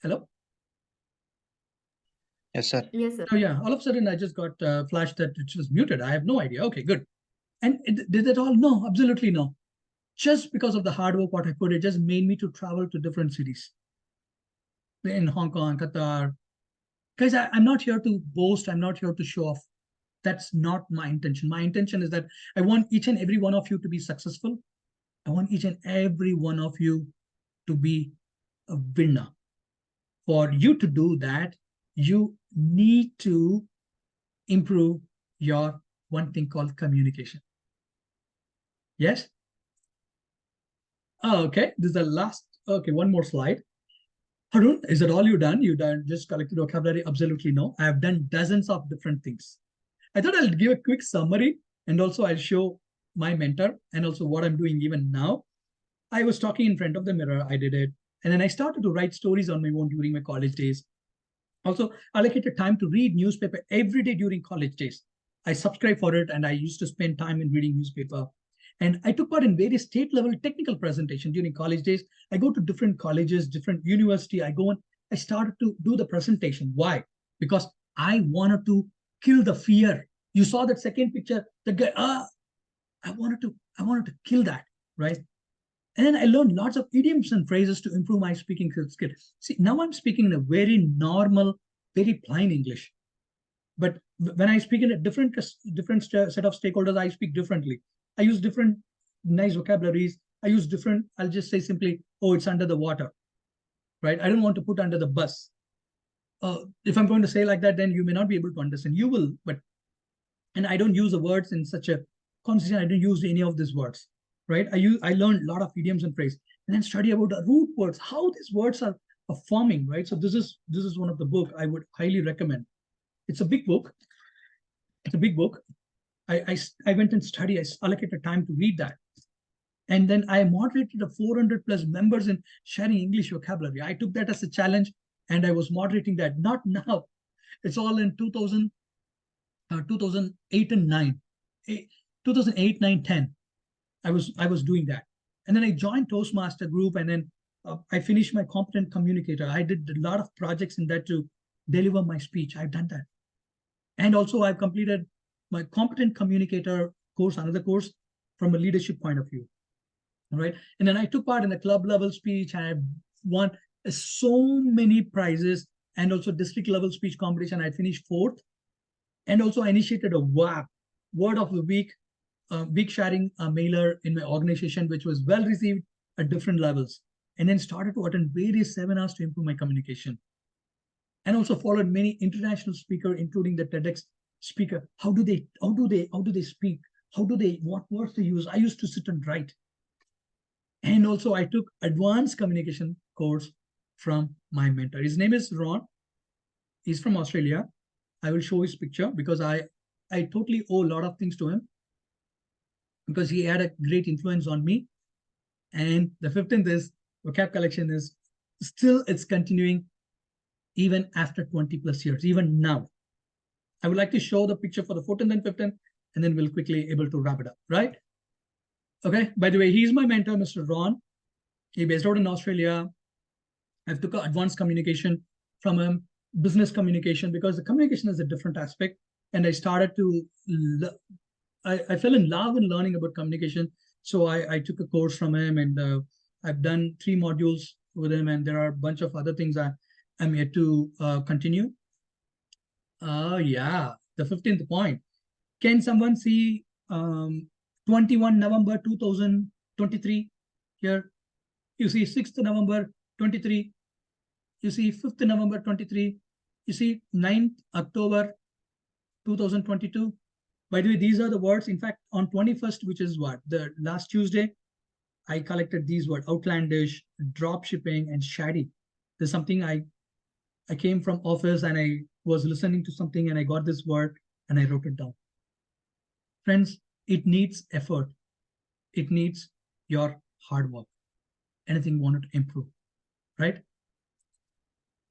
Hello? Yes, sir. Yes, sir. Oh yeah, all of a sudden I just got flashed that it was muted. I have no idea. Okay, good. And did it all? No, absolutely no. Just because of the hard work what I put, it just made me to travel to different cities. In Hong Kong, Qatar. Guys, I'm not here to boast. I'm not here to show off. That's not my intention. My intention is that I want each and every one of you to be successful. I want each and every one of you to be a winner. For you to do that, you need to improve your one thing called communication. Yes? Oh, okay, this is the last. Okay, one more slide. Harun, is that all you done? You done just collected vocabulary? Absolutely no. I have done dozens of different things. I thought I'll give a quick summary and also I'll show my mentor and also what I'm doing even now. I was talking in front of the mirror. I did it. And then I started to write stories on my own during my college days. Also, allocated time to read newspaper every day during college days. I subscribed for it and I used to spend time in reading newspaper. And I took part in various state level technical presentations during college days. I go to different colleges, different university. I go and I started to do the presentation. Why? Because I wanted to kill the fear. You saw that second picture, the guy, I wanted to kill that, right? And then I learned lots of idioms and phrases to improve my speaking skill. See, now I'm speaking in a very normal, very plain English. But when I speak in a different set of stakeholders, I speak differently. I use different nice vocabularies. I use different, I'll just say simply, oh, it's under the water, right? I don't want to put under the bus. If I'm going to say like that, then you may not be able to understand. You will, and I don't use the words in such a conversation. I don't use any of these words, right? I learned a lot of idioms and phrases, and then study about the root words, how these words are forming, right? So this is one of the book I would highly recommend. It's a big book. It's a big book. I went and studied. I allocated time to read that. And then I moderated a 400 plus members in sharing English vocabulary. I took that as a challenge and I was moderating that. Not now. It's all in 2008 and 9. 2008, 9, 10. I was doing that. And then I joined Toastmaster group and then I finished my competent communicator. I did a lot of projects in that to deliver my speech. I've done that. And also I've completed my competent communicator course, another course from a leadership point of view. All right. And then I took part in the club level speech and I won so many prizes and also district level speech competition. I finished 4th. And also I initiated a WAP, Word of the Week sharing mailer in my organization, which was well received at different levels. And then started to attend various seminars to improve my communication. And also followed many international speakers, including the TEDx speaker. How do they speak? What words they use? I used to sit and write. And also I took advanced communication course from my mentor. His name is Ron. He's from Australia. I will show his picture because I totally owe a lot of things to him because he had a great influence on me. And the 15th is vocab collection is still, it's continuing even after 20 plus years, even now. I would like to show the picture for the 14th and 15th, and then we'll quickly able to wrap it up, right? Okay, by the way, he's my mentor, Mr. Ron. He based out in Australia. I've took advanced communication from him, business communication, because the communication is a different aspect. And I started to, I fell in love in learning about communication. So I took a course from him, and I've done 3 modules with him, and there are a bunch of other things I'm yet to continue. Yeah, the 15th point. Can someone see 21 November 2023 here? You see 6th November 23. You see 5th November 23. You see 9th October 2022. By the way, these are the words. In fact, on 21st, which is what? The last Tuesday, I collected these words: outlandish, drop shipping, and shady. There's something I came from office and I was listening to something and I got this word and I wrote it down. Friends, it needs effort. It needs your hard work. Anything you wanted to improve, right?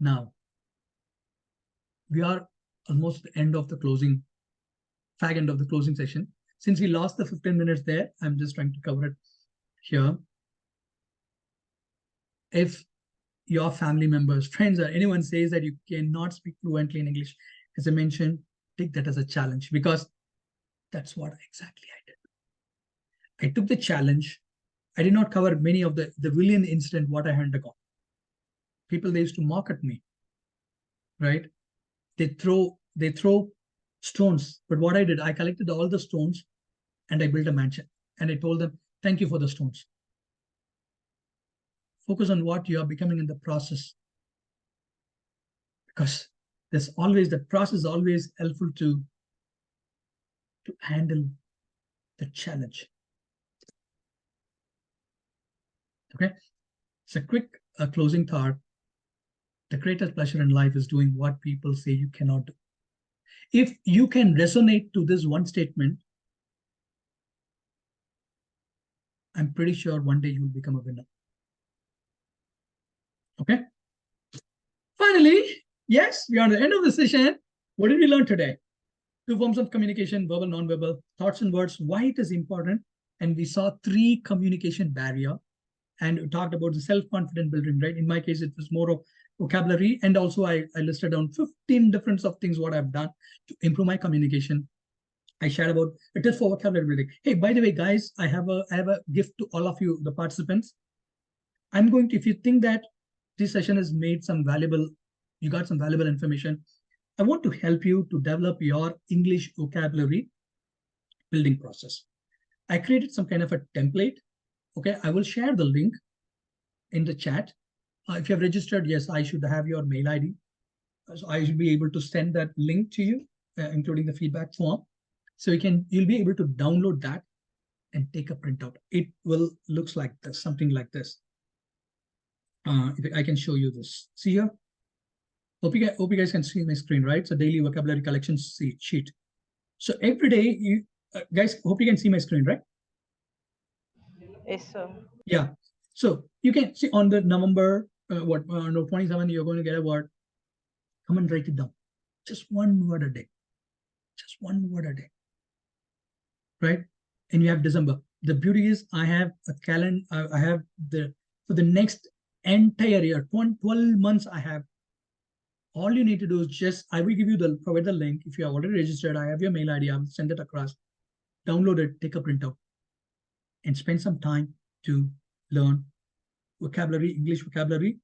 Now, we are almost at the end of the closing, fag end of the closing session. Since we lost the 15 minutes there, I'm just trying to cover it here. If your family members, friends, or anyone says that you cannot speak fluently in English, as I mentioned, take that as a challenge, because that's what exactly I did. I took the challenge. I did not cover many of the villain incident what I had undergone. People, they used to mock at me, right? They throw stones. But what I did, I collected all the stones and I built a mansion. And I told them, thank you for the stones. Focus on what you are becoming in the process. Because there's always, the process is always helpful to handle the challenge. Okay, so quick closing thought. The greatest pleasure in life is doing what people say you cannot do. If you can resonate to this one statement, I'm pretty sure one day you will become a winner. Okay. Finally, yes, we are at the end of the session. What did we learn today? 2 forms of communication: verbal, non-verbal, thoughts and words, why it is important. And we saw 3 communication barriers. And we talked about the self-confident building, right? In my case, it was more of vocabulary. And also I listed down 15 different of things what I've done to improve my communication. I shared about it is for vocabulary building. Hey, by the way, guys, I have a gift to all of you, the participants. I'm going to, if you think that this session has made some valuable, you got some valuable information, I want to help you to develop your English vocabulary building process. I created some kind of a template. Okay, I will share the link in the chat. If you have registered, yes, I should have your mail ID. So I should be able to send that link to you, including the feedback form. So you'll be able to download that and take a printout. It will looks like this, something like this. If I can show you this. See here? Hope you guys can see my screen, right? So daily vocabulary collection sheet. So every day, you guys, hope you can see my screen, right? Yes, sir. Yeah. So you can see on the November, no, 27, you're going to get a word. Come and write it down. Just 1 word a day. Just 1 word a day. Right? And you have December. The beauty is I have a calendar. I have for the next entire year, 12 months I have. All you need to do is just, I will give you provide the link. If you have already registered, I have your mail ID. I will send it across. Download it, take a printout, and spend some time to learn vocabulary, English vocabulary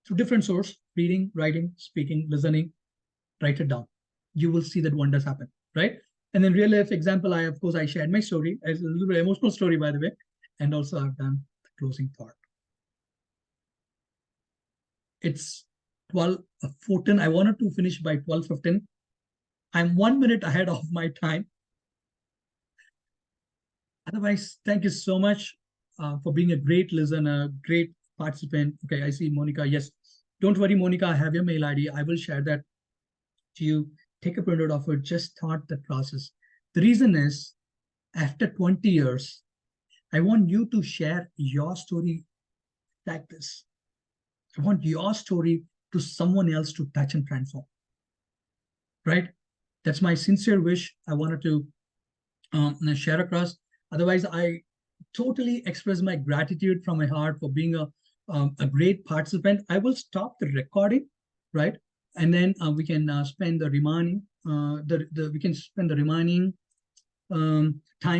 through different sources: reading, writing, speaking, listening. Write it down. You will see that wonders happen, right? And then real life example, of course, I shared my story. It's a little bit emotional story, by the way. And also I've done the closing part. It's 12:14. I wanted to finish by 12:15. I'm 1 minute ahead of my time. Otherwise, thank you so much for being a great listener, great participant. Okay, I see Monica. Yes, don't worry, Monica. I have your mail ID. I will share that to you. Take a printout of it. Just start the process. The reason is, after 20 years, I want you to share your story like this. I want your story to someone else to touch and transform. Right? That's my sincere wish. I wanted to share across. Otherwise, totally express my gratitude from my heart for being a great participant. I will stop the recording, right? And then we can spend the remaining time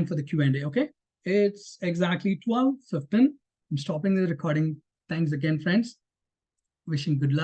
for the Q&A. Okay, it's exactly 12:15. I'm stopping the recording. Thanks again, friends. Wishing good luck.